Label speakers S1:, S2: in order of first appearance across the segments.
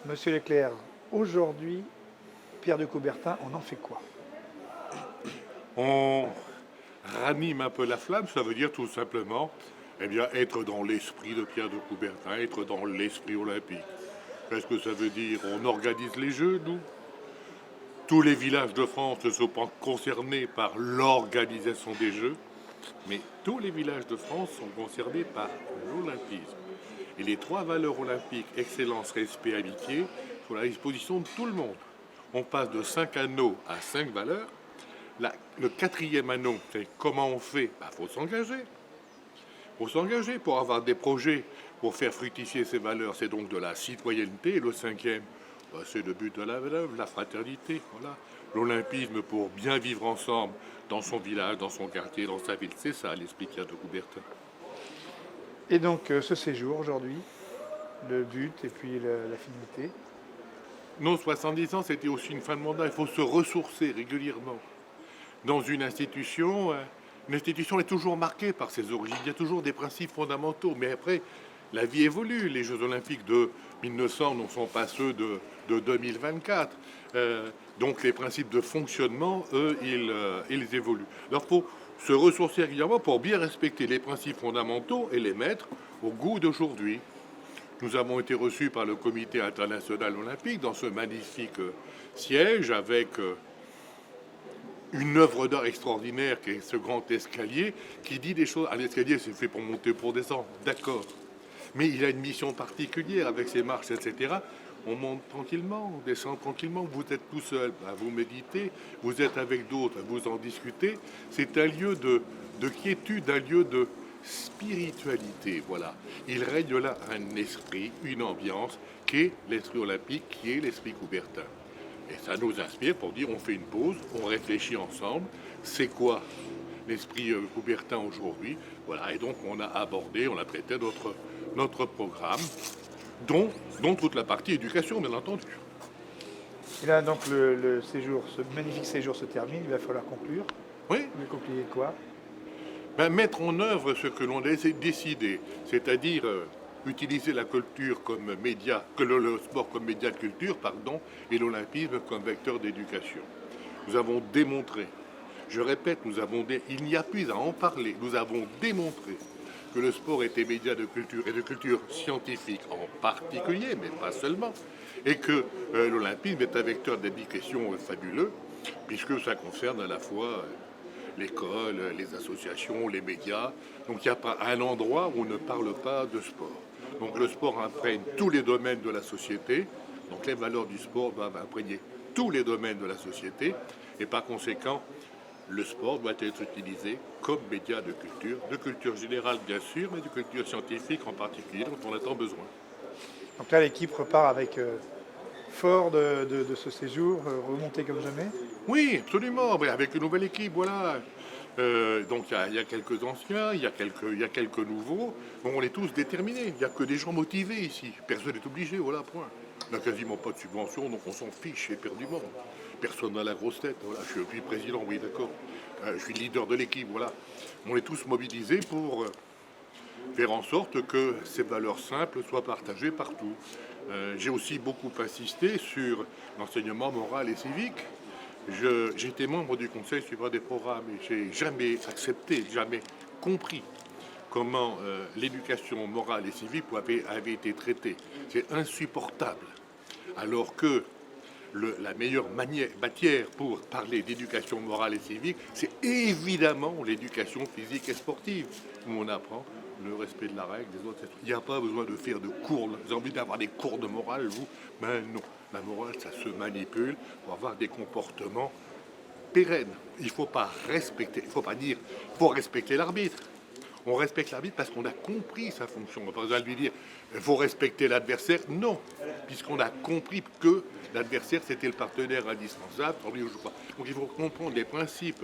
S1: Monsieur Leclerc, aujourd'hui, Pierre de Coubertin, on en fait quoi?
S2: On ranime un peu la flamme, ça veut dire tout simplement être dans l'esprit de Pierre de Coubertin, être dans l'esprit olympique. Qu'est-ce que ça veut dire? On organise les Jeux, nous. Tous les villages de France ne sont pas concernés par l'organisation des Jeux, mais tous les villages de France sont concernés par l'olympisme. Et les trois valeurs olympiques, excellence, respect, amitié, sont à la disposition de tout le monde. On passe de 5 anneaux à 5 valeurs. Le quatrième anneau, c'est comment on fait? Faut s'engager. Il faut s'engager pour avoir des projets, pour faire fructifier ces valeurs. C'est donc de la citoyenneté. Et le cinquième, c'est le but de la fraternité. Voilà. L'olympisme pour bien vivre ensemble dans son village, dans son quartier, dans sa ville. C'est ça l'esprit de Pierre de Coubertin.
S1: Et donc, ce séjour aujourd'hui, le but et puis la finalité.
S2: Non, 70 ans, c'était aussi une fin de mandat. Il faut se ressourcer régulièrement. Dans une institution est toujours marquée par ses origines. Il y a toujours des principes fondamentaux. Mais après, la vie évolue. Les Jeux Olympiques de 1900 ne sont pas ceux de 2024. Donc les principes de fonctionnement, eux, ils évoluent. Alors il faut se ressourcer régulièrement pour bien respecter les principes fondamentaux et les mettre au goût d'aujourd'hui. Nous avons été reçus par le Comité international olympique dans ce magnifique siège avec une œuvre d'art extraordinaire qui est ce grand escalier qui dit des choses. Un escalier, c'est fait pour monter, pour descendre, d'accord. Mais il a une mission particulière avec ses marches, etc. On monte tranquillement, on descend tranquillement. Vous êtes tout seul, vous méditez. Vous êtes avec d'autres, vous en discutez. C'est un lieu de quiétude, un lieu de spiritualité. Voilà. Il règne là un esprit, une ambiance qui est l'esprit olympique, qui est l'esprit Coubertin. Et ça nous inspire pour dire on fait une pause, on réfléchit ensemble. C'est quoi l'esprit Coubertin aujourd'hui? Voilà. Et donc on a abordé, on a traité notre programme, dont toute la partie éducation, bien entendu.
S1: Et là, donc, le séjour, ce magnifique séjour se termine, il va falloir conclure.
S2: Oui,
S1: Vous voulez conclure quoi?
S2: mettre en œuvre ce que l'on a décidé, c'est-à-dire utiliser la culture comme média, que le sport comme média de culture, pardon, et l'olympisme comme vecteur d'éducation. Nous avons démontré, je répète, il n'y a plus à en parler, nous avons démontré que le sport était média de culture et de culture scientifique en particulier, mais pas seulement, et que l'olympisme est un vecteur d'éducation fabuleux, puisque ça concerne à la fois l'école, les associations, les médias. Donc il n'y a pas un endroit où on ne parle pas de sport. Donc le sport imprègne tous les domaines de la société. Donc les valeurs du sport doivent imprégner tous les domaines de la société. Et par conséquent, le sport doit être utilisé comme média de culture générale bien sûr, mais de culture scientifique en particulier, dont on a tant besoin.
S1: Donc là, l'équipe repart avec fort de ce séjour, remonté comme jamais.
S2: Oui, absolument, mais avec une nouvelle équipe, voilà. Donc il y a quelques anciens, il y a quelques nouveaux. Bon, on est tous déterminés. Il n'y a que des gens motivés ici. Personne n'est obligé, voilà, point. On n'a quasiment pas de subvention, donc on s'en fiche éperdument. Personne n'a la grosse tête. Voilà, je suis président, oui, d'accord. Je suis le leader de l'équipe, voilà. On est tous mobilisés pour faire en sorte que ces valeurs simples soient partagées partout. J'ai aussi beaucoup insisté sur l'enseignement moral et civique. J'étais membre du Conseil supérieur des programmes et j'ai jamais accepté, jamais compris comment l'éducation morale et civique avait été traitée. C'est insupportable. Alors que la meilleure matière pour parler d'éducation morale et civique, c'est évidemment l'éducation physique et sportive, où on apprend le respect de la règle des autres. Il n'y a pas besoin de faire de cours. Vous avez envie d'avoir des cours de morale, vous? Ben non. La morale, ça se manipule pour avoir des comportements pérennes. Il ne faut pas respecter, il ne faut pas dire, il faut respecter l'arbitre. On respecte l'arbitre parce qu'on a compris sa fonction. On va pas besoin de lui dire, il faut respecter l'adversaire. Non, puisqu'on a compris que l'adversaire, c'était le partenaire indispensable. Donc il faut comprendre les principes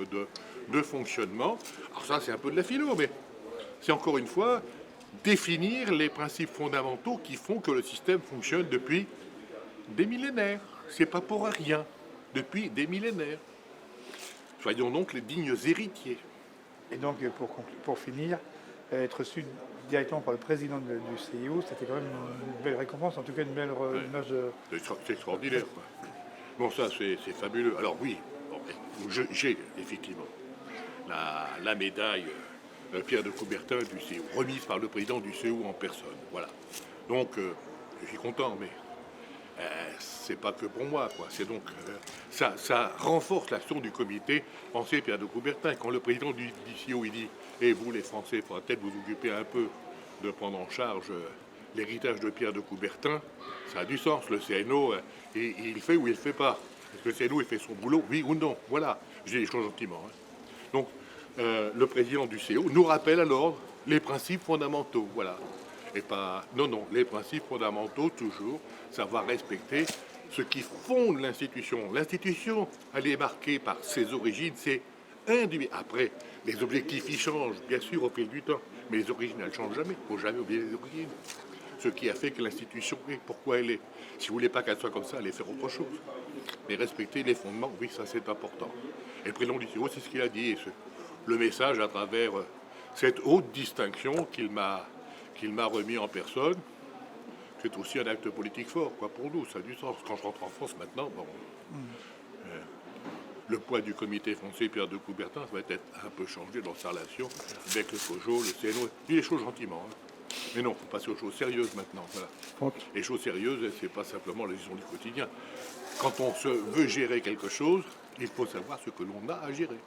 S2: de fonctionnement. Alors ça, c'est un peu de la philo, mais c'est encore une fois définir les principes fondamentaux qui font que le système fonctionne depuis des millénaires. C'est pas pour rien. Depuis des millénaires. Soyons donc les dignes héritiers.
S1: Et donc, pour finir, être reçu directement par le président du CIO, c'était quand même une belle récompense, en tout cas une belle image de...
S2: C'est extraordinaire, quoi. Bon, ça, c'est fabuleux. Alors oui, bon, j'ai effectivement la médaille Pierre de Coubertin du CO, remise par le président du CO en personne. Voilà. Donc, je suis content, mais c'est pas que pour moi, quoi. C'est donc ça renforce l'action du comité Pensez Pierre de Coubertin. Quand le président du CO il dit et vous les Français, il faudra peut-être vous occuper un peu de prendre en charge l'héritage de Pierre de Coubertin, ça a du sens. Le CNO, il fait ou il ne fait pas. Est-ce que le CNO il fait son boulot, oui ou non? Voilà, je dis les choses gentiment. Hein. Donc, le président du CO nous rappelle alors les principes fondamentaux. Voilà. Et pas. Non, non, les principes fondamentaux, toujours, savoir respecter ce qui fonde l'institution. L'institution, elle est marquée par ses origines, c'est indubitable. Après, les objectifs, ils changent, bien sûr, au fil du temps. Mais les origines, elles ne changent jamais. Il ne faut jamais oublier les origines. Ce qui a fait que l'institution est, pourquoi elle est. Si vous ne voulez pas qu'elle soit comme ça, allez faire autre chose. Mais respecter les fondements, oui, ça c'est important. Et le président du CIO, c'est ce qu'il a dit. Et le message à travers cette haute distinction qu'il m'a remis en personne, c'est aussi un acte politique fort, quoi, pour nous. Ça a du sens. Quand je rentre en France maintenant, bon, le poids du comité français Pierre de Coubertin, ça va être un peu changé dans sa relation avec le COJO, le CNO. Je dis les choses gentiment. Hein. Mais non, il faut passer aux choses sérieuses maintenant. Voilà. Les choses sérieuses, c'est pas simplement la gestion du quotidien. Quand on veut gérer quelque chose, il faut savoir ce que l'on a à gérer.